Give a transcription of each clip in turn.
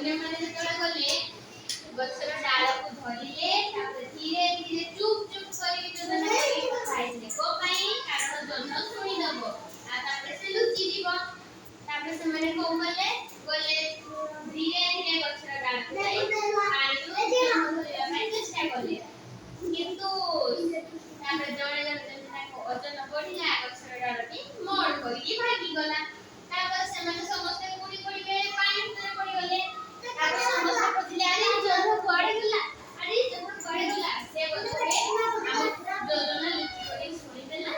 ଅନ୍ୟମାନେ ଯେତେବେଳେ ଗଲେ ଗଛର ଡାଳକୁ ଧରିଲେ ତାପରେ ଧୀରେ ଧୀରେ ଚୁପ ଚୁପ କରିକି ଯୋଜନା କରିକି କଥା ହେଇଥିଲେ କୋ ପାଇଁ କାରଣ ଜହ୍ନ ଶୁଣିଦବ ତାପରେ ସେ ଲୁଚି ଯିବ ତାପରେ ସେମାନେ କଣ କଲେ ଗଲେ ଧୀରେ ଧୀରେ ଗଛର ଡାଳକୁ ଯାଇ ପାଣିରୁ ଜହ୍ନ ଧରିବା ପାଇଁ ଚେଷ୍ଟା କଲେ କିନ୍ତୁ ତାପରେ ଜଣେ ଜଣେ ଯେମିତି ତାଙ୍କ ଓଜନ ବଢିଲା ଗଛର ଡାଳଟି ମୋड़ କରିକି ଭାଙ୍ଗିଗଲା ତାପରେ ସେମାନେ ସମସ୍ତେ ପୁଣି ପଡ଼ିବେ ପାଣି ଭିତରେ ପଡ଼ିଗଲେ ତାପରେ ସମସ୍ତେ ପଡ଼ିଲେ ଆରେ ଜହ୍ନ କୁଆଡ଼େ ଗଲା ଆରେ ଜହ୍ନ କୁଆଡ଼େ ଗଲା ସେ ବୋଧେ ଆମ ଯୋଜନା ଲୁଚି କରି ଶୁଣିଦେଲା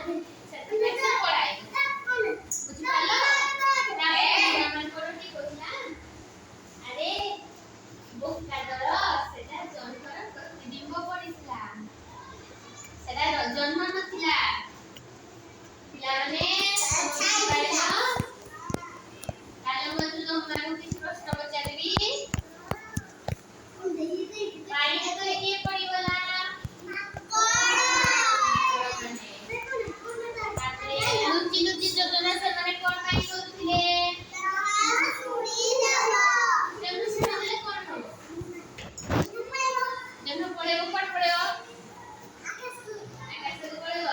ସେଥିପାଇଁ ସେ ପଳାଇଲା ବୁଝିପାରିଲ ତାପରେ ଆମମାନଙ୍କର କି କହୁଥିଲା ଆରେ ବୋକା ଦଳ ସେଟା ଜହ୍ନର ପ୍ରତିବିମ୍ବ ପଡ଼ିଥିଲା ସେଟା ଜହ୍ନ ନଥିଲା ପିଲାମାନେ ବୁଝିପାରିଲ ତାହେଲେ ମୁଁ ତୁମମାନଙ୍କୁ କିଛି ପ୍ରଶ୍ନ ପଚାରିବି ପାଣି ଭିତରେ କିଏ ପଡ଼ିଗଲା ତାପରେ ଲୁଚି ଲୁଚି ଯୋଜନା ସେମାନେ କ'ଣ ପାଇଁ କରୁଥିଲେ ଜହ୍ନ ଶୁଣିଦେଲେ କ'ଣ ହବ ଜହ୍ନ ପଳେଇବ କୁଆଡ଼େ ପଳେଇବ ଆକାଶକୁ ପଳେଇବ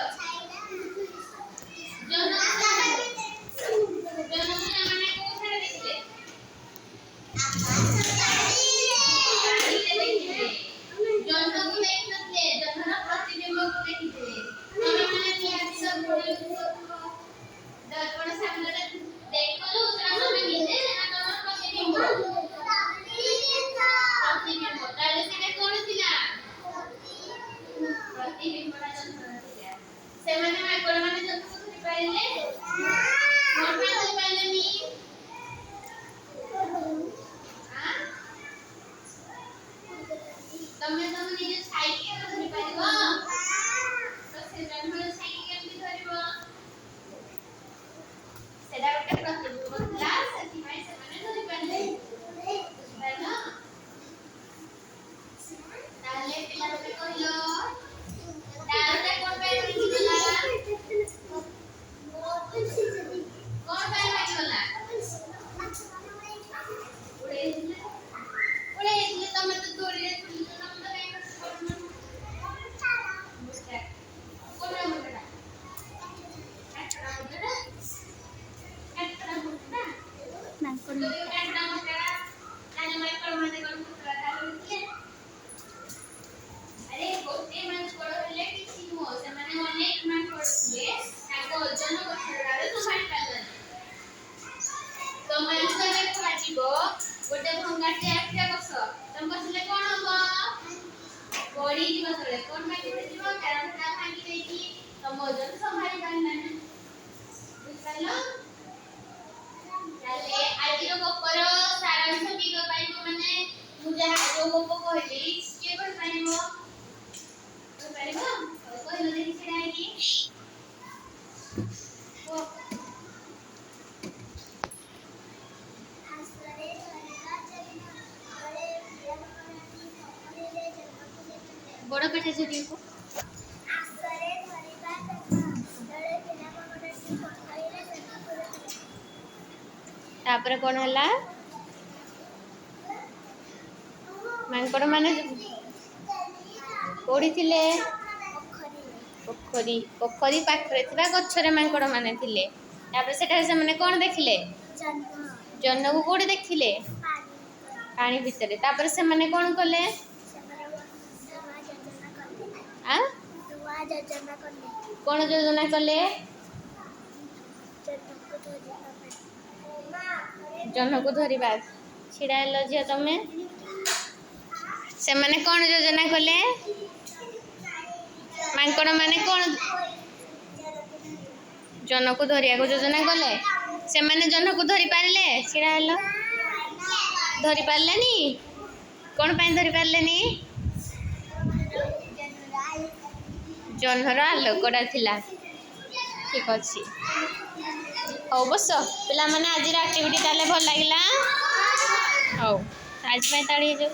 ଜହ୍ନକୁ ସେମାନେ କୋଉଠାରେ ଦେଖିଲେ ଜହ୍ନକୁ ଦେଖିନଥିଲେ ଜହ୍ନର ପ୍ରତିବିମ୍ବକୁ ଦେଖିଥିଲେ ତମେମାନେ ନିହାତି ଦର୍ପଣ ସାମ୍ନାରେ ଦେଖଲ ଜହ୍ନ ନିଜେ ନା ତମର ପ୍ରତିବିମ୍ବ ତାହେଲେ ସେଟା କ'ଣ ଥିଲା ପ୍ରତିବିମ୍ବଟା ଜହ୍ନର ଥିଲା ସେମାନେ ମାଙ୍କଡ଼ମାନେ ଜହ୍ନକୁ ଧରି ପାରିଲେ କ'ଣ ପାଇଁ ଧରି ପାରିଲେନି ତମେ ତମ ନିଜ ଛାଇକି କେବେ ଧରି ପାରିବ ତ ସେ ଜହ୍ନର ଛାଇକି କେମିତି ଧରିବ ସେଟା ଗୋଟେ ପ୍ରତିବିମ୍ବ ଥିଲା ସେଥିପାଇଁ ସେମାନେ ଧରି ପାରିଲେ ବୁଝିପାରିଲ ତାହେଲେ ପିଲାମାନେ କହିଲ ଡାଳଟା କ'ଣ ପାଇଁ ଭାଙ୍ଗିଗଲା କ'ଣ ପାଇଁ ଭାଙ୍ଗିଗଲା ଉଡ଼େଇଥିଲେ ତମେ ତ ଦୌଡ଼ିରେ ଥିଲ ତମେ ତ କାଇଁ କରୁନ କୋଉଟା ମୁଣ୍ଡଟା କାଟଡ଼ା ମୁଣ୍ଡଟା ମାଙ୍କଡ଼ କାଟଡ଼ା ମୁଣ୍ଡଟା ତାହେଲେ ମାଙ୍କଡ଼ମାନେ କ'ଣ ମୁଣ୍ଡଟା କାଟୁଥିଲେ ଆରେ ଗୋଟେ ମାଙ୍କଡ଼ ହେଲେ କିଛି ନୁହଁ ସେମାନେ ଅନେକ ମାଙ୍କଡ଼ ଥିଲେ ତାଙ୍କ ଓଜନ ଗଛର ଡାଳ ସମ୍ଭାଳି ପାରିଲେନି ତମମାନଙ୍କୁ ଏବେ କୁହାଯିବ ଗୋଟେ ଭଙ୍ଗା ଟ୍ୟାପଟେ ବସ ତମେ ବସିଲେ କ'ଣ ହବ ପଡ଼ିଯିବ ତଳେ କ'ଣ ପାଇଁ ପଡ଼ିଯିବ କାରଣ ସେଟା ଭାଙ୍ଗି ଦେଇକି ତମ ଓଜନ ସମ୍ଭାଳି ପାରିଲାନି ବୁଝିପାରିଲ ତାହେଲେ ଆଜିର ଗପର ସାରାଂଶ କିଏ କହିପାରିବ ମାନେ ମୁଁ ଯାହା ଯୋଉ ଗପ କହିଲି କିଏ କହିପାରିବ କହିପାରିବ କହିଲ ଦେଖି ଛିଡ଼ା ହେଇକି बड़ पेटे छेदी को तापर कोन हला मांकड़ माने कोड़ी थिले पोखरी पोखरी पाखरे थिबा गछरे मांकड़ माने थिले तापर सेटा से माने कोन देखिले जन्म को कोड़ी देखिले पानी भितरे तापर से माने कोन कले कौन योजना कले जन्म को धरिबा छिड़ाइल झिया तमें से माने कौन योजना कले मांकड़ माने कौन जन को धरिया को योजना कले से माने जन को धरि पारले छिड़ाइल धरि पारलेनी कौन पाई धरि पारलेनी जह्नर आलोकटा थिला ठीक अच्छे हौ बस पिला माने आज एक्टिविटी ताले भल लगिला हौ आज में ताड़ी जो